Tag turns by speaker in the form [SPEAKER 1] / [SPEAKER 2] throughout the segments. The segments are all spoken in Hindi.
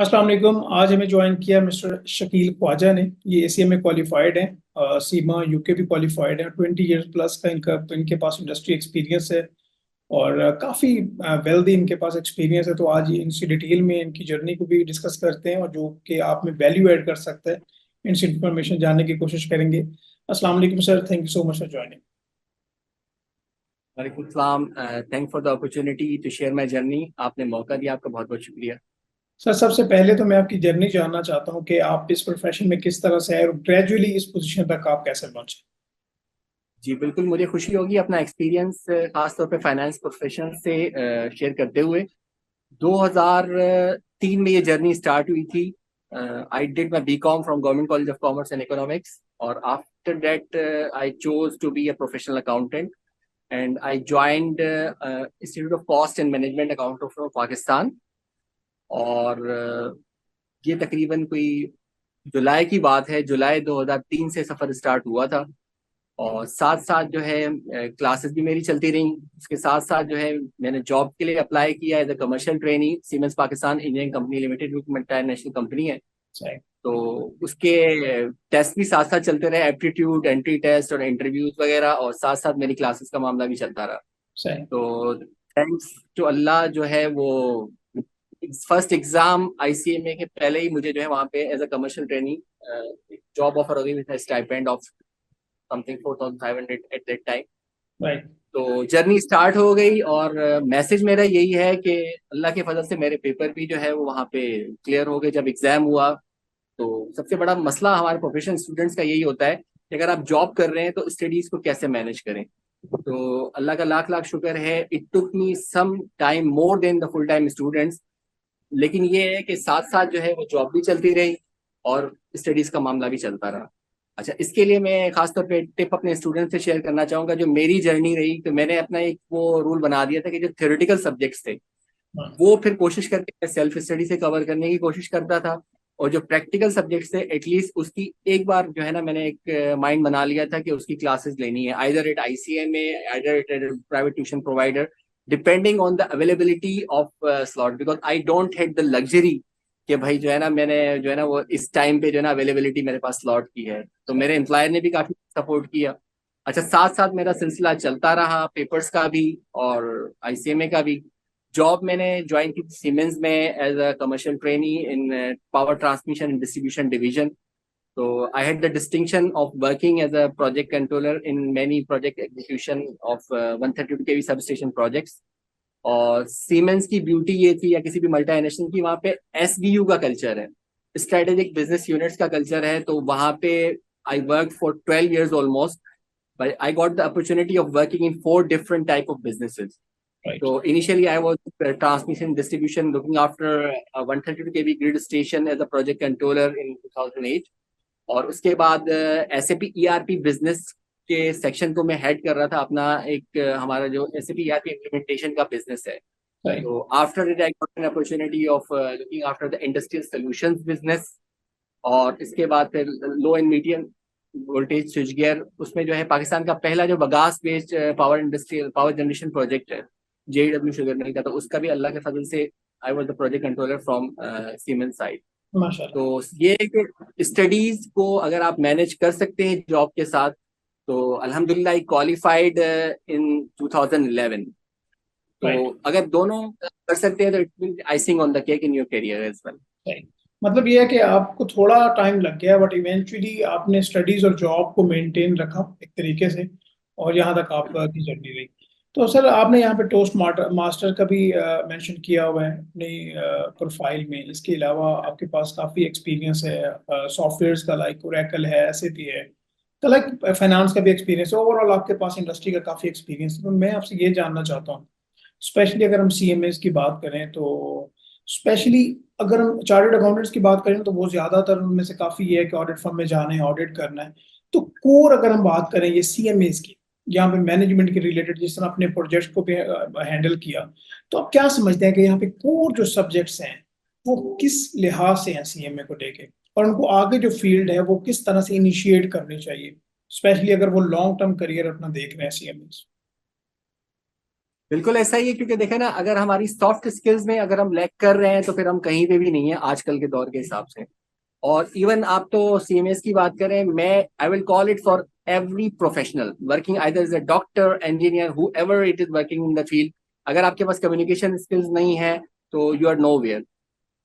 [SPEAKER 1] अस्सलाम वालेकुम। आज हमें ज्वाइन किया मिस्टर शकील ख्वाजा ने। ये एसीए में क्वालिफाइड हैं, सीमा यूके भी क्वालिफाइड है। 20 ईयर्स प्लस का इनके पास इंडस्ट्री एक्सपीरियंस है और काफ़ी वेल्दी इनके पास एक्सपीरियंस है। तो आज ये इनसे डिटेल में इनकी जर्नी को भी डिस्कस करते हैं और जो कि आप में वैल्यू ऐड कर सकता है, इनसे इंफॉर्मेशन जानने की कोशिश करेंगे। अस्सलाम वालेकुम sir, thank you so much for joining.
[SPEAKER 2] वालेकुम सलाम। Thank for the opportunity to share my journey. आपने मौका दिया, आपका बहुत बहुत शुक्रिया।
[SPEAKER 1] सर, सबसे पहले तो मैं आपकी जर्नी जानना चाहता हूँ कि आप इस प्रोफेशन में किस तरह से आए और ग्रेजुअली इस पोजीशन तक आप कैसे पहुंचे।
[SPEAKER 2] जी बिल्कुल, मुझे खुशी होगी अपना एक्सपीरियंस खासतौर पे फाइनेंस प्रोफेशन से शेयर करते हुए। 2003 में ये जर्नी स्टार्ट हुई थी। I did my BCom from government college of commerce and economics, और after that I chose to be a professional accountant and I joined institute of cost and management account of Pakistan. और ये तकरीबन कोई जुलाई की बात है। जुलाई 2003 से सफ़र स्टार्ट हुआ था, और साथ साथ जो है क्लासेस भी मेरी चलती रही। उसके साथ साथ जो है मैंने जॉब के लिए अप्लाई किया as a commercial trainee. Siemens Pakistan engineering company limited, जो मल्टीनेशनल कंपनी है। तो उसके टेस्ट भी साथ साथ चलते रहे, एप्टीट्यूड, एंट्री टेस्ट और इंटरव्यूज वगैरह, और साथ साथ मेरी क्लासेस का मामला भी चलता रहा।
[SPEAKER 1] सही।
[SPEAKER 2] तो थैंक्स टू अल्लाह जो है वो फर्स्ट एग्जाम आईसीएमए के पहले ही मुझे जो है वहाँ पे as a commercial trainee job offer हो गई with stipend of something 4500 at that time.
[SPEAKER 1] Right.
[SPEAKER 2] तो जर्नी स्टार्ट हो गई, और मैसेज मेरा यही है कि अल्लाह के फजल से मेरे पेपर भी जो है वो वहाँ पे क्लियर हो गए। जब एग्जाम हुआ तो सबसे बड़ा मसला हमारे प्रोफेशनल स्टूडेंट्स का यही होता है कि अगर आप जॉब कर रहे हैं तो स्टडीज को कैसे मैनेज करें। तो अल्लाह का लाख लाख शुक्र है, it took me some time more than the full time students. लेकिन ये है कि साथ साथ जो है वो जॉब भी चलती रही और स्टडीज का मामला भी चलता रहा। अच्छा, इसके लिए मैं खासतौर पे टिप अपने स्टूडेंट से शेयर करना चाहूंगा। जो मेरी जर्नी रही, तो मैंने अपना एक वो रूल बना दिया था कि जो थ्योरेटिकल सब्जेक्ट्स थे वो फिर कोशिश करके सेल्फ स्टडी से कवर करने की कोशिश करता था, और जो प्रैक्टिकल सब्जेक्ट्स थे एटलीस्ट उसकी एक बार जो है ना, मैंने एक माइंड बना लिया था कि उसकी क्लासेस लेनी है, either eight ICMA, either eight private tuition provider, depending on the availability of slot, because I don't had the luxury कि भाई जो है ना मैंने जो है ना वो इस टाइम पे जो है ना अवेलेबिलिटी मेरे पास स्लॉट की है। तो मेरे एम्प्लॉयर ने भी काफी सपोर्ट किया। अच्छा, साथ साथ मेरा सिलसिला चलता रहा, पेपर्स का भी और आईसीएमए का भी। जॉब मैंने ज्वाइन की सीमेंस में as a commercial trainee in power transmission and distribution division. तो I had the distinction of working as a project controller in many project execution of 132 KV sub station projects. और सीमेंस की ब्यूटी ये थी, या किसी भी मल्टीनेशनल की, वहाँ पे एसबीयू का कल्चर है, स्ट्रेटेजिक बिजनेस यूनिट्स का कल्चर है। तो वहाँ पे I work for 12 years almost, but I got the opportunity of working in 4 different type of businesses.
[SPEAKER 1] Right.
[SPEAKER 2] So initially I was transmission distribution, looking after a 132 kV grid station as a project controller in 2008. और उसके बाद SAP ERP बिजनेस के सेक्शन को मैं हेड कर रहा था अपना। एक हमारा जो SAP ERP इम्प्लीमेंटेशन का बिजनेस है।
[SPEAKER 1] राइट।
[SPEAKER 2] तो after it I got an opportunity of looking after the industrial solutions business. और इसके बाद फिर low and medium voltage switch gear, उसमें जो है पाकिस्तान का पहला जो bagasse based power industrial power generation project है, जेडब्ल्यू शुगर मिल का, तो उसका भी अल्लाह के फजल से I was the project controller from Siemens side. तो
[SPEAKER 1] माशाल्लाह।
[SPEAKER 2] ये कि स्टडीज को अगर आप मैनेज कर सकते हैं जॉब के साथ, तो अल्हम्दुलिल्लाह क्वालिफाइड इन 2011। तो
[SPEAKER 1] राइट।
[SPEAKER 2] अगर दोनों कर सकते हैं तो it will icing on the cake in your career as well.
[SPEAKER 1] Right. मतलब ये है कि आपको थोड़ा टाइम लग गया बट इवेंचुअली आपने स्टडीज और जॉब को मेंटेन रखा एक तरीके से और यहाँ तक आपकी जर्नी रही। तो सर, आपने यहाँ पे टोस्ट मास्टर का भी मेंशन किया हुआ है अपनी प्रोफाइल में। इसके अलावा आपके पास काफ़ी एक्सपीरियंस है सॉफ्टवेयर्स का, लाइक ओरेकल है, एसएपी है, तो लाइक फाइनेंस का भी एक्सपीरियंस है। ओवरऑल आपके पास इंडस्ट्री का काफ़ी एक्सपीरियंस है। तो मैं आपसे ये जानना चाहता हूँ, स्पेशली अगर हम सीएमएस की बात करें तो स्पेशली अगर हम चार्टर्ड अकाउंटेंट्स की बात करें तो वो ज्यादातर उनमें से काफी ये है कि ऑडिट फर्म में जाना है, ऑडिट करना है। तो कोर अगर हम बात करें ये सीएमएस की, यहाँ पे मैनेजमेंट के रिलेटेड जिस तरह अपने प्रोजेक्ट को भी हैंडल किया, तो आप क्या समझते हैं कि यहाँ पे कोर जो सब्जेक्ट्स हैं वो किस लिहाज से हैं सीएमए को लेके, और उनको आगे जो फील्ड है वो किस तरह से इनिशिएट करनी चाहिए, स्पेशली अगर वो लॉन्ग टर्म करियर अपना देख रहे हैं सीएमएस।
[SPEAKER 2] बिल्कुल ऐसा ही है, क्योंकि देखे ना, अगर हमारी सॉफ्ट स्किल्स में अगर हम लैक कर रहे हैं तो फिर हम कहीं पे भी नहीं है आजकल के दौर के हिसाब से। और इवन आप तो सीएमएस की बात करें, मैं I will call it for every professional working either as a doctor, engineer, who ever it is working in the field. अगर आपके पास कम्युनिकेशन स्किल्स नहीं है तो यू आर नो वेयर।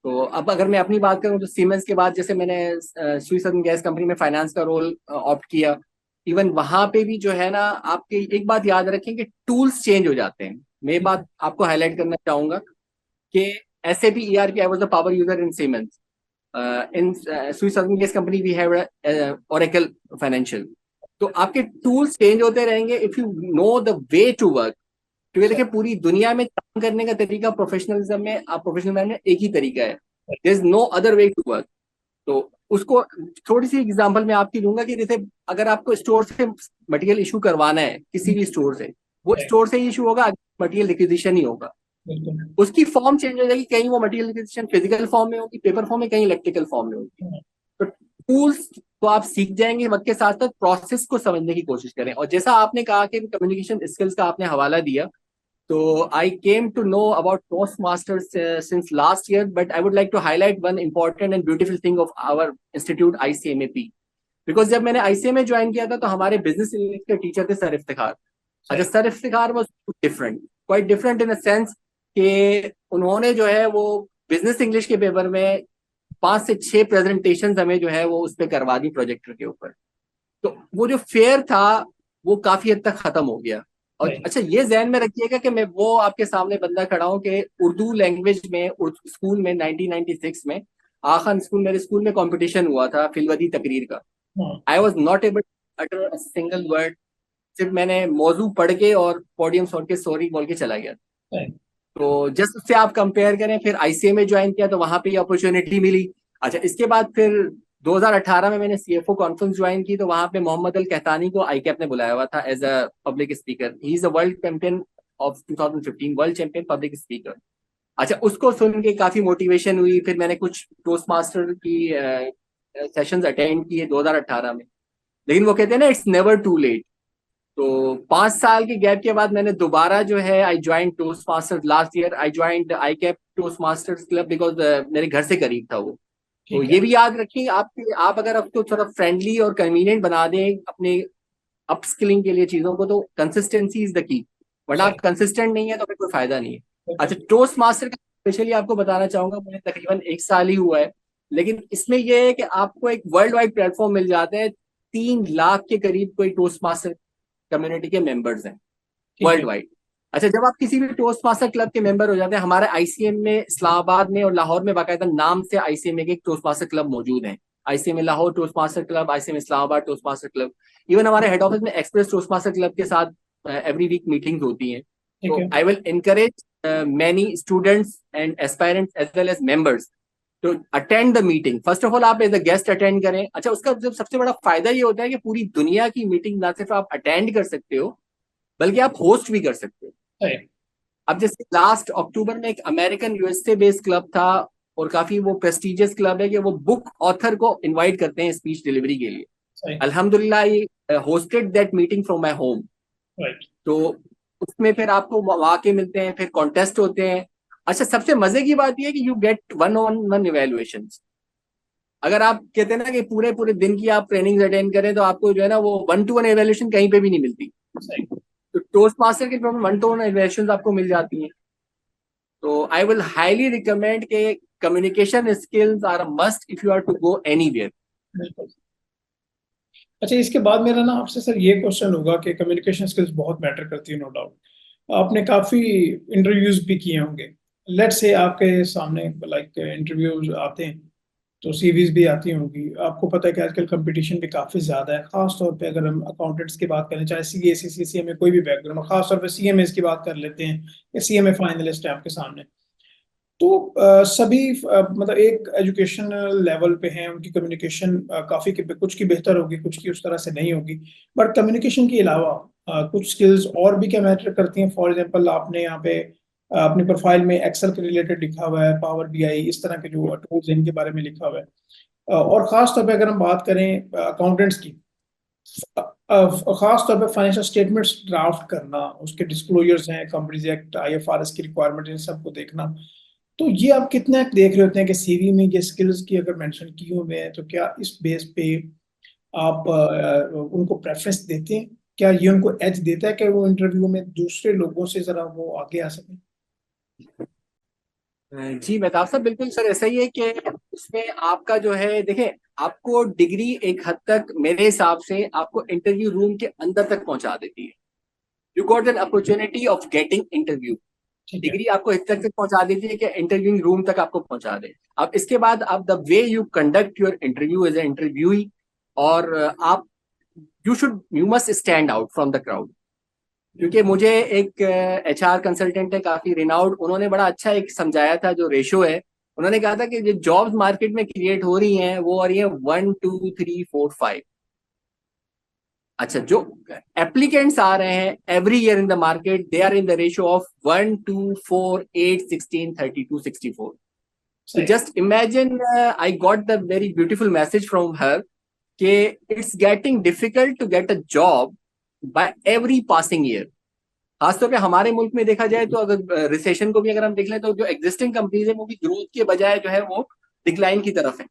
[SPEAKER 2] तो अब अगर मैं अपनी बात करूं तो सीमेंस के बाद जैसे मैंने स्वीस सर्वन गैस कंपनी में फाइनेंस का रोल ऑप्ट किया। इवन वहां पे भी जो है ना, आपके एक बात याद रखें कि टूल्स चेंज हो जाते हैं। मैं ये बात आपको हाईलाइट करना चाहूंगा कि SAP ERP, I was the power user in Siemens. In Swiss serving gas company we have Oracle financial. तो आपके टूल्स चेंज होते रहेंगे if you know the way to work. क्योंकि देखिए, पूरी दुनिया में काम करने का तरीका प्रोफेशनलिज्म में, आप प्रोफेशनल मैन में, एक ही तरीका है। There is no other way to work. तो उसको थोड़ी सी एग्जांपल मैं आपकी दूंगा कि जैसे अगर आपको स्टोर से मटेरियल इशू करवाना है, किसी भी स्टोर से, वो स्टोर से ही इशू होगा, मटेरियल रिक्विजिशन ही होगा। उसकी फॉर्म चेंज हो जाएगी, कहीं वो मटेरियल रिक्विजिशन फिजिकल फॉर्म में होगी, पेपर फॉर्म में, कहीं इलेक्ट्रिकल फॉर्म में होगी। तो टूल्स तो आप सीख जाएंगे, वक्त के साथ साथ प्रोसेस को समझने की कोशिश करें। और जैसा आपने कहा कि कम्युनिकेशन स्किल्स का आपने हवाला दिया, so I came to know about Toastmasters since last year, but I would like to highlight one important and beautiful thing of our institute ICMAP. Because जब मैंने ICMA ज्वाइन किया था तो हमारे बिजनेस इंग्लिश के टीचर थे सर इफ्तिखार। अच्छा, sir Iftikhar was different, quite different in the sense कि उन्होंने जो है वो बिजनेस इंग्लिश के पेपर में 5 से 6 प्रेजेंटेशन हमें जो है वो उस पर करवा दी प्रोजेक्टर के ऊपर। तो वो जो फेयर था वो काफी हद तक खत्म हो गया। और अच्छा, ये जहन में रखिएगा कि मैं वो आपके सामने बंदा खड़ा हूं कि उर्दू लैंग्वेज में स्कूल में 1996 में आखन स्कूल, मेरे स्कूल में कंपटीशन हुआ था फिलवदी तकरीर का। I was not able utter a single word. सिर्फ मैंने मौजू पढ़ के और पोडियम छोड़ के सॉरी बोल के चला गया। तो जस्ट उससे आप कंपेयर करें, फिर आईसीए में ज्वाइन किया तो वहां पे अपॉर्चुनिटी मिली। अच्छा, इसके बाद फिर 2018 में मैंने सीएफओ कॉन्फ्रेंस ज्वाइन की, तो वहां पे मोहम्मद अल कहतानी को आईकैप ने बुलाया हुआ था as a public speaker. He is a world champion of 2015, world champion public speaker. अच्छा, उसको सुन के काफी मोटिवेशन हुई। फिर मैंने कुछ टोस्ट मास्टर की सेशंस अटेंड किए 2018 में। लेकिन वो कहते हैं ना, इट्स नेवर टू लेट। तो 5 साल के गैप के बाद मैंने दोबारा जो है I join toast masters last year. I join I cap toast masters club because मेरे घर से करीब था वो। तो ये भी याद रखिए, आप अगर आपको थोड़ा फ्रेंडली और कन्वीनियंट बना दें अपने अपस्किलिंग के लिए चीजों को, तो कंसिस्टेंसी इज द की। वरना आप कंसिस्टेंट नहीं है तो फिर कोई फायदा नहीं है। अच्छा, टोस्ट मास्टर का स्पेशली आपको बताना चाहूंगा, मुझे तकरीबन 1 साल ही हुआ है। लेकिन इसमें यह है कि आपको एक वर्ल्ड वाइड प्लेटफॉर्म मिल जाता है। 3 लाख के करीब कोई टोस्ट मास्टर कम्युनिटी के मेंबर्स हैं वर्ल्ड वाइड। अच्छा, जब आप किसी भी टोस्ट मास्टर क्लब के मेंबर हो जाते हैं, हमारे आईसीएम में इस्लामाबाद में और लाहौर में बाकायदा नाम से आईसीएम के टोस्ट मास्टर क्लब मौजूद हैं। ICM Lahore toast master club, ICM Islamabad toast master club. Even हमारे हेड ऑफिस में एक्सप्रेस टोस्ट मास्टर क्लब के साथ एवरी वीक मीटिंग्स होती हैं। तो I will encourage many students and aspirants as well as members to attend the meeting. First of all आप एज अ गेस्ट अटेंड करें। अच्छा, उसका जब सबसे बड़ा फायदा ये होता है कि पूरी दुनिया की मीटिंग ना सिर्फ आप अटेंड कर सकते हो बल्कि आप होस्ट भी कर सकते हो। अब जैसे लास्ट अक्टूबर में एक अमेरिकन यूएसए बेस्ड क्लब था और काफी वो प्रेस्टिजियस क्लब है कि वो बुक ऑथर को इनवाइट करते हैं स्पीच डिलीवरी के लिए। अल्हम्दुलिल्लाह आई hosted that meeting from my home. तो उसमें फिर आपको मौके मिलते हैं, फिर कॉन्टेस्ट होते हैं। अच्छा, सबसे मजे की बात यह है कि you get one on one evaluation. अगर आप कहते हैं ना कि पूरे पूरे दिन की आप ट्रेनिंग अटेंड करें तो आपको जो है ना वो 1-to-1 इवेल्युएशन कहीं पे भी नहीं मिलती। तो टोस्ट मास्टर के 1-to-1 इवेल्युएशन आपको मिल जाती हैं। तो आई विल हाईली रिकमेंड के communication skills are a must if you are to go anywhere.
[SPEAKER 1] बिल्कुल। अच्छा, इसके बाद मेरा ना आपसे सर ये क्वेश्चन होगा कि कम्युनिकेशन स्किल्स बहुत मैटर करती है, नो डाउट। आपने काफ़ी इंटरव्यूज भी किए होंगे। लेट्स से आपके सामने लाइक इंटरव्यूज आते हैं तो सीवीज भी आती होंगी। आपको पता है कि आजकल कंपटीशन भी काफ़ी ज़्यादा है, खास तौर पे अगर हम अकाउंटेंट्स की बात करें, चाहे सीएसी सीसीएमए कोई भी बैकग्राउंड, खास तौर पे सीएमए की बात कर लेते हैं कि सीएमए फाइनलिस्ट है आपके सामने। तो सभी मतलब एक एजुकेशनल लेवल पे हैं, उनकी कम्युनिकेशन काफ़ी कुछ की बेहतर होगी, कुछ की उस तरह से नहीं होगी। बट कम्युनिकेशन के अलावा कुछ स्किल्स और भी क्या मैटर करती हैं। फॉर एग्जांपल, आपने यहाँ पे अपनी प्रोफाइल में एक्सेल के रिलेटेड लिखा हुआ है, पावर बीआई, इस तरह के जो टूल्स इनके बारे में लिखा हुआ है। और ख़ास तौर पे अगर हम बात करें अकाउंटेंट्स की, खास तौर पे फाइनेंशियल स्टेटमेंट्स ड्राफ्ट करना, उसके डिस्क्लोजर्स हैं, कंपनीज एक्ट, आईएफआरएस की रिक्वायरमेंट, इन सबको देखना, तो ये आप कितने देख रहे होते हैं कि सीवी में ये स्किल्स की अगर मेंशन की हुई है तो क्या इस बेस पे आप उनको प्रेफरेंस देते हैं? क्या ये उनको एज देता है कि वो इंटरव्यू में दूसरे लोगों से जरा वो आगे आ सके?
[SPEAKER 2] जी मेहताब साहब, बिल्कुल सर ऐसा ही है कि उसमें आपका जो है, देखें, आपको डिग्री एक हद तक मेरे हिसाब से आपको इंटरव्यू रूम के अंदर तक पहुंचा देती है। You got an opportunity of getting interview.
[SPEAKER 1] ठीक है।
[SPEAKER 2] डिग्री आपको इस तक पहुंचा देती है कि इंटरव्यूइंग रूम तक आपको पहुंचा दे। अब इसके बाद आप the way you conduct your interview as a interviewee, और आप you must stand out from the crowd. क्योंकि मुझे एक एचआर कंसल्टेंट है काफी रिनाउड, उन्होंने बड़ा अच्छा एक समझाया था जो रेशो है। उन्होंने कहा था कि जो जॉब्स मार्केट में क्रिएट हो रही हैं वो हो रही है 1 2 3 4 5। अच्छा, जो एप्लीकेंट्स आ रहे हैं every year in the market, they are in the ratio of 1 2 4 8 16 32 64। तो
[SPEAKER 1] सही।
[SPEAKER 2] Just imagine, I got the very beautiful message from her कि it's getting difficult to get a job by every passing year. खासतौर पे हमारे मुल्क में देखा जाए तो अगर रिसेशन को भी अगर हम देख लें तो जो एग्जिस्टिंग कंपनीज है वो भी ग्रोथ के बजाय जो है वो डिक्लाइन की तरफ है।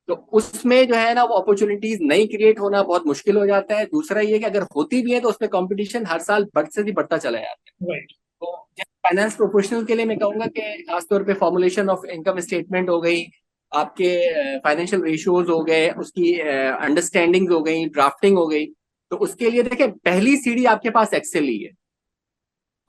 [SPEAKER 2] तो उसमें जो है ना वो अपॉर्चुनिटीज नहीं क्रिएट होना बहुत मुश्किल हो जाता है। दूसरा ये कि अगर होती भी है तो उसमें कंपटीशन हर साल बढ़ से भी बढ़ता चला जाता है।
[SPEAKER 1] राइट।
[SPEAKER 2] तो फाइनेंस प्रोफेशनल के लिए मैं कहूंगा कि खासतौर पे फॉर्मुलेशन ऑफ इनकम स्टेटमेंट हो गई, आपके फाइनेंशियल रेशियोज हो गए, उसकी अंडरस्टैंडिंग हो गई, ड्राफ्टिंग हो गई। तो उसके लिए देखिए पहली सीढ़ी आपके पास एक्सेल ही है।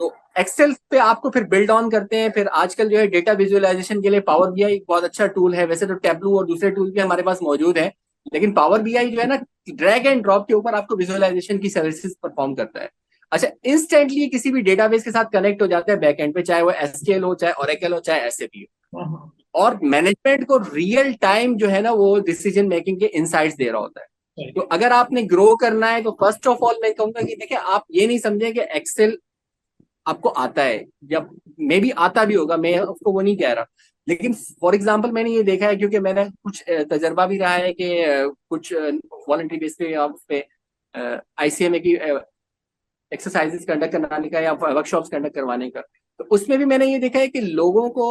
[SPEAKER 2] तो एक्सेल पे आपको फिर बिल्ड ऑन करते हैं। फिर आजकल जो है डेटा विजुअलाइजेशन के लिए पावर बीआई एक बहुत अच्छा टूल है। वैसे तो टैबलू और दूसरे टूल भी हमारे पास मौजूद है, लेकिन पावर बीआई जो है ना, ड्रैग एंड ड्रॉप के ऊपर आपको विजुअलाइजेशन की सर्विसेज परफॉर्म करता है। अच्छा, इंस्टेंटली किसी भी डेटाबेस के साथ कनेक्ट हो जाता है बैकएंड पे, चाहे वो एसक्यूएल हो, चाहे ओरेकल हो, चाहे एसएपी हो।
[SPEAKER 1] हाँ हाँ।
[SPEAKER 2] और मैनेजमेंट को रियल टाइम जो है ना वो डिसीजन मेकिंग के इनसाइट्स दे रहा होता है।
[SPEAKER 1] सही।
[SPEAKER 2] तो अगर आपने ग्रो करना है तो फर्स्ट ऑफ ऑल मैं कहूंगा कि देखिए आप ये नहीं समझे कि एक्सेल आपको आता है, या मे भी आता भी होगा, मैं उसको वो नहीं कह रहा। लेकिन फॉर एग्जाम्पल मैंने ये देखा है, क्योंकि मैंने कुछ तजर्बा भी रहा है कि कुछ वॉलंटरी बेस पे या उस पे आईसीएमए की एक्सरसाइजेस कंडक्ट कराने का या वर्कशॉप्स कंडक्ट करवाने का, तो उसमें भी मैंने ये देखा है कि लोगों को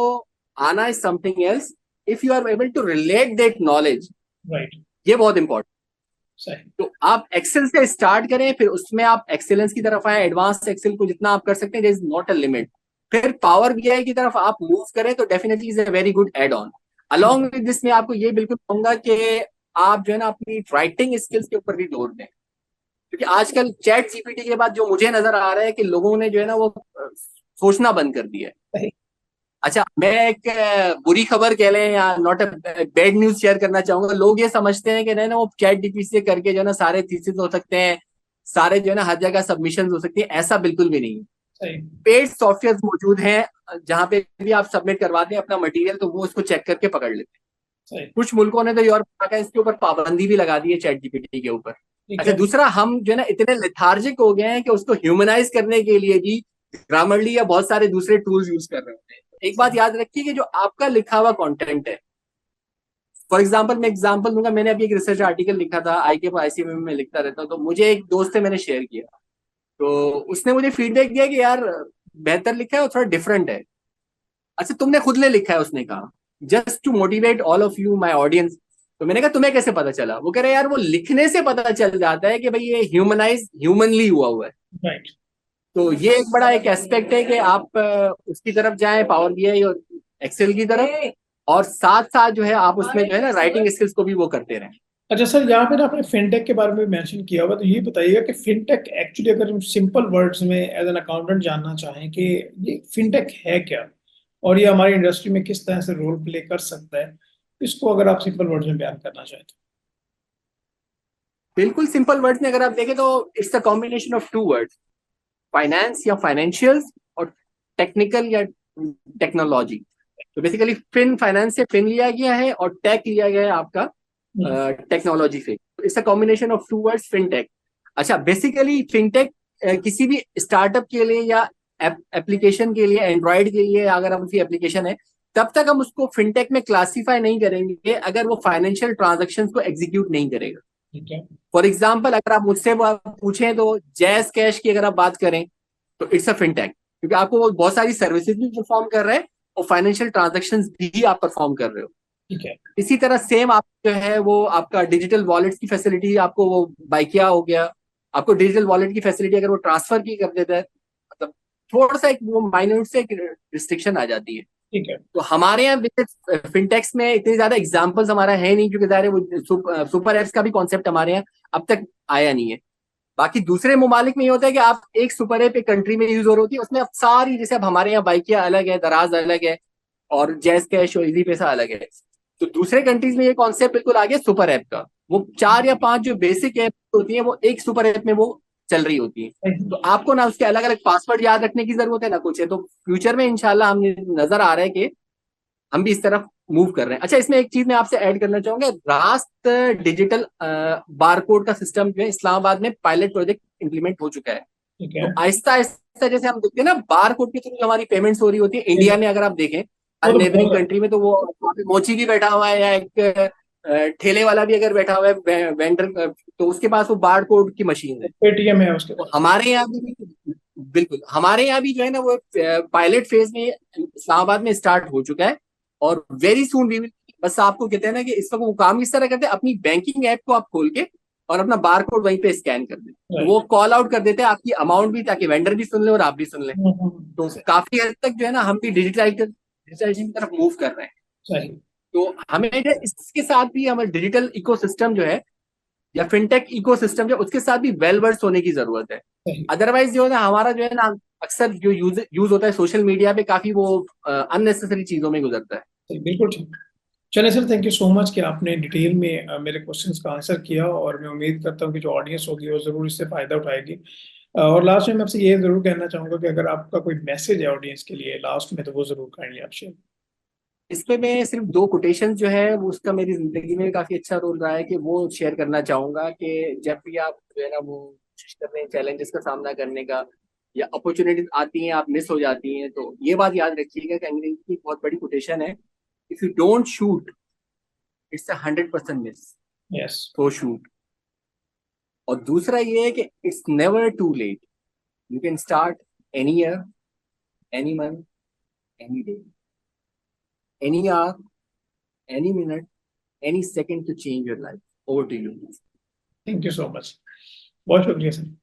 [SPEAKER 2] आना is something else, if you are able to relate that knowledge,
[SPEAKER 1] right.
[SPEAKER 2] ये बहुत इंपॉर्टेंट।
[SPEAKER 1] सही।
[SPEAKER 2] तो आप एक्सेल से स्टार्ट करें, फिर उसमें आप एक्सेलेंस की तरफ आए, एडवांस एक्सेल को जितना आप कर सकते हैं, there is not a limit. फिर पावर बीआई की तरफ आप मूव करें तो definitely is a very good add on. Along with this मैं आपको ये बिल्कुल कहूंगा कि आप जो है ना अपनी राइटिंग स्किल्स के ऊपर भी जोर दें। क्योंकि आजकल चैट जीपीटी के बाद जो मुझे नजर आ रहा है कि लोगों ने जो है ना वो सोचना बंद कर दिया है।
[SPEAKER 1] सही।
[SPEAKER 2] अच्छा, मैं एक बुरी खबर कह लें या not a bad news share करना चाहूंगा। लोग ये समझते हैं कि नहीं ना वो चैट जीपीटी से करके जो है ना सारे थीसिस हो सकते हैं, सारे जो है ना हर जगह सबमिशन हो सकती है। ऐसा बिल्कुल भी नहीं है।
[SPEAKER 1] सही।
[SPEAKER 2] पेड सॉफ्टवेयर मौजूद हैं जहां पे भी आप सबमिट करवाते हैं अपना मटेरियल, तो वो उसको चेक करके पकड़ लेते हैं।
[SPEAKER 1] सही।
[SPEAKER 2] कुछ मुल्कों ने तो यूरोप का इसके ऊपर पाबंदी भी लगा दी है चैट जीपीटी के ऊपर।
[SPEAKER 1] ठीक
[SPEAKER 2] अच्छा,
[SPEAKER 1] है।
[SPEAKER 2] दूसरा, हम जो है ना इतने लेथार्जिक हो गए हैं कि उसको ह्यूमनाइज करने के लिए भी ग्रामरली या बहुत सारे दूसरे टूल्स यूज कर रहे होते हैं। एक बात
[SPEAKER 1] सही।
[SPEAKER 2] याद रखिए कि जो आपका लिखा हुआ कंटेंट है, फॉर एग्जांपल मैं एग्जांपल दूंगा, मैंने अभी एक रिसर्च आर्टिकल लिखा था, आई के आईसीएम में लिखता रहता हूँ, तो मुझे एक दोस्त है, मैंने शेयर किया, तो उसने मुझे फीडबैक दिया कि यार बेहतर लिखा है और थोड़ा डिफरेंट है। अच्छा, तुमने खुद ने लिखा है, उसने कहा, just to motivate all of you my audience. तो मैंने कहा तुम्हें कैसे पता चला? वो कह रहे यार वो लिखने से पता चल जाता है कि भाई ये ह्यूमनाइज ह्यूमनली हुआ है।
[SPEAKER 1] राइट।
[SPEAKER 2] तो ये एक बड़ा एक एस्पेक्ट है कि आप उसकी तरफ जाएं, पावर बीआई और एक्सेल की तरफ, और साथ साथ जो है आप उसमें जो है ना राइटिंग स्किल्स को भी वो करते रहें।
[SPEAKER 1] अच्छा सर, यहाँ पे ना आपने फिनटेक के बारे में मेंशन किया हुआ, तो ये बताइएगा कि फिनटेक एक्चुअली अगर हम सिंपल वर्ड्स में एज एन अकाउंटेंट जानना चाहें कि ये फिनटेक है क्या और ये हमारी इंडस्ट्री में किस तरह से रोल प्ले कर सकता है, इसको अगर आप सिंपल वर्ड्स में बयान करना चाहें तो।
[SPEAKER 2] बिल्कुल सिंपल वर्ड्स में अगर आप देखें तो it's a combination of two words, finance या फाइनेंशियल्स, और टेक्निकल या टेक्नोलॉजी। तो बेसिकली फिन, फाइनेंस से फिन लिया गया है, और टेक लिया गया है आपका
[SPEAKER 1] हम्म।
[SPEAKER 2] टेक्नोलॉजी से। It's a combination of two words, fintech. अच्छा, बेसिकली फिनटेक किसी भी स्टार्टअप के लिए या एप्लीकेशन के लिए, एंड्रॉयड के लिए अगर हम उसकी एप्लीकेशन है, तब तक हम उसको फिनटेक में क्लासीफाई नहीं करेंगे अगर वो फाइनेंशियल ट्रांजेक्शन को एग्जीक्यूट नहीं करेगा।
[SPEAKER 1] ठीक है।
[SPEAKER 2] फॉर एग्जाम्पल अगर आप मुझसे पूछें तो जैज कैश की अगर आप बात करें तो इट्स अ फिनटेक, क्योंकि आपको वो बहुत सारी सर्विसेज भी परफॉर्म कर रहे हैं और फाइनेंशियल ट्रांजेक्शन भी आप परफॉर्म कर रहे हो।
[SPEAKER 1] ठीक है।
[SPEAKER 2] इसी तरह सेम आप जो है वो आपका डिजिटल वॉलेट की फैसिलिटी, आपको वो बाइकिया हो गया, आपको डिजिटल वॉलेट की फैसिलिटी अगर वो ट्रांसफर की कर देता है, मतलब थोड़ा सा एक वो माइन्यूट से एक रिस्ट्रिक्शन आ जाती है।
[SPEAKER 1] ठीक है।
[SPEAKER 2] तो हमारे यहाँ फिनटेक्स में इतने ज्यादा एग्जांपल्स हमारा है नहीं, क्योंकि ज़ाहिर है वो सुपर एप्स का भी कॉन्सेप्ट हमारे यहाँ अब तक आया नहीं है। बाकी दूसरे ममालिक में ये होता है कि आप एक सुपर ऐप एक कंट्री में यूज हो रही होती है, उसमें अब सारी, जैसे अब हमारे यहाँ बाइकिया अलग है, दराज अलग है, और जैज कैश और इजी पैसा अलग है। तो दूसरे कंट्रीज में ये कॉन्सेप्ट बिल्कुल आ गया सुपर ऐप का। वो 4 या 5 जो बेसिक ऐप होती है वो एक सुपर ऐप में वो चल रही होती है। तो आपको ना उसके अलग अलग पासवर्ड याद रखने की जरूरत है ना कुछ है। तो फ्यूचर में इंशाल्लाह हम नजर आ रहा है कि हम भी इस तरफ मूव कर रहे हैं। अच्छा, इसमें एक चीज मैं आपसे ऐड करना चाहूंगा, रास्त डिजिटल बारकोड का सिस्टम जो है इस्लामाबाद में पायलट प्रोजेक्ट इंप्लीमेंट हो चुका है।
[SPEAKER 1] ठीक है।
[SPEAKER 2] तो आहिस्ता आहिस्ता जैसे हम देखते हैं ना बार कोड के थ्रू हमारी पेमेंट्स हो रही होती है इंडिया में, अगर आप देखें
[SPEAKER 1] वो
[SPEAKER 2] हर
[SPEAKER 1] तो
[SPEAKER 2] नेबरिंग
[SPEAKER 1] बहुत
[SPEAKER 2] कंट्री में, तो वो वहाँ पे मोची भी बैठा हुआ है या एक ठेले वाला भी अगर बैठा हुआ है वेंडर, तो उसके पास वो बार कोड की मशीन है।
[SPEAKER 1] पेटीएम है उसके
[SPEAKER 2] तो
[SPEAKER 1] पास।
[SPEAKER 2] हमारे यहाँ भी बिल्कुल, हमारे यहाँ भी जो है ना वो पायलट फेज में इस्लामाबाद में स्टार्ट हो चुका है। और वेरी सून वी विल, बस आपको कहते हैं ना कि इस वक्त वो काम किस तरह करते हैं, अपनी बैंकिंग ऐप को आप खोल के और अपना बार कोड वहीं पे स्कैन कर दें, तो वो
[SPEAKER 1] राइट।
[SPEAKER 2] कॉल आउट कर देते हैं आपकी अमाउंट भी, ताकि वेंडर भी सुन ले और आप भी सुन लें। तो काफी हद तक जो है ना हम भी डिजिटलाइजेशन की तरफ मूव कर रहे हैं।
[SPEAKER 1] सही।
[SPEAKER 2] तो हमें जो है इसके साथ भी हमारे डिजिटल इकोसिस्टम जो है या फिनटेक इकोसिस्टम जो उसके साथ भी वेल वर्स होने की जरूरत है।
[SPEAKER 1] सही।
[SPEAKER 2] अदरवाइज जो है ना हमारा जो है ना अक्सर जो यूज यूज होता है सोशल मीडिया पे, काफी वो अननेसेसरी चीजों में गुजरता है।
[SPEAKER 1] सही, बिल्कुल ठीक। चलिए sir, thank you so much कि आपने डिटेल में मेरे क्वेश्चंस का आंसर किया, और मैं उम्मीद करता हूँ कि जो ऑडियंस होगी वो ज़रूर इससे फ़ायदा उठाएगी। और लास्ट में मैं आपसे ये ज़रूर कहना चाहूँगा कि अगर आपका कोई मैसेज है ऑडियंस के लिए लास्ट में, तो वो ज़रूर काइंडली आप शेयर।
[SPEAKER 2] इस पे मैं सिर्फ 2 कोटेशन जो है वो उसका मेरी जिंदगी में काफी अच्छा रोल रहा है कि वो शेयर करना चाहूंगा कि जब भी आप जो है ना वो कोशिश कर रहे हैं चैलेंजेस का सामना करने का, या अपॉर्चुनिटीज आती हैं आप मिस हो जाती हैं, तो ये बात याद रखिएगा कि अंग्रेजी की एक बहुत बड़ी कोटेशन है, if you don't shoot it's 100% miss,
[SPEAKER 1] yes.
[SPEAKER 2] तो शूट। और दूसरा ये है कि it's never too late, you can start any year, any month, any day, any hour, any minute, any second to change your life. Over to you.
[SPEAKER 1] Thank you so much. बहुत शुक्रिया सर।